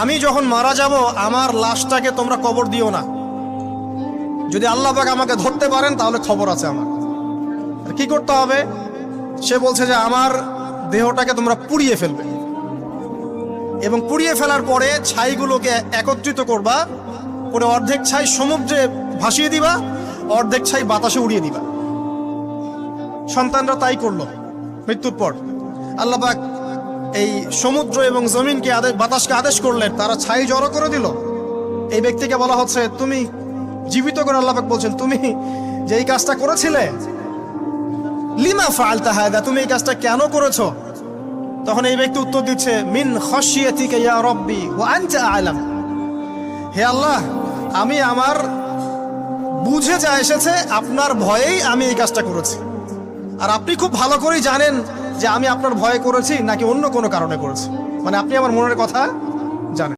আমি যখন মারা যাব আমার লাশটাকে তোমরা কবর দিও না। যদি আল্লাহ পাক আমাকে ধরতে পারেন তাহলে খবর আছে আমার। আর কি করতে হবে? সে বলছে যে আমার দেহটাকে তোমরা পুড়িয়ে ফেলবে এবং পুড়িয়ে ফেলার পরে ছাইগুলোকে একত্রিত করবা, করে অর্ধেক ছাই সমুদ্রে ভাসিয়ে দিবা, অর্ধেক ছাই বাতাসে উড়িয়ে দিবা। সন্তানরা তাই করলো। মৃত্যুর পর আল্লাহ পাক এই সমুদ্র এবং জমিনকে বাতাসকে আদেশ করলেন, তারা ছাই জড়ো করে দিল। এই ব্যক্তিকে বলা হচ্ছে তুমি জীবিত করে, আল্লাহ পাক বলছেন তুমি যে এই কাজটা করেছিলে, লিমা ফাআলতা হাদা, তুমি এই কাজটা কেন করেছো? তখন এই ব্যক্তি উত্তর দিচ্ছে, মিন খাশিয়াতিকা ইয়া রাব্বি ওয়া আনতা আ'লাম। হে আল্লাহ, আমি আমার বুঝে যা এসেছে আপনার ভয়েই আমি এই কাজটা করেছি, আর আপনি খুব ভালো করেই জানেন যে আমি আপনার ভয়ে করেছি নাকি অন্য কোনো কারণে করেছি। মানে আপনি আমার মনের কথা জানেন।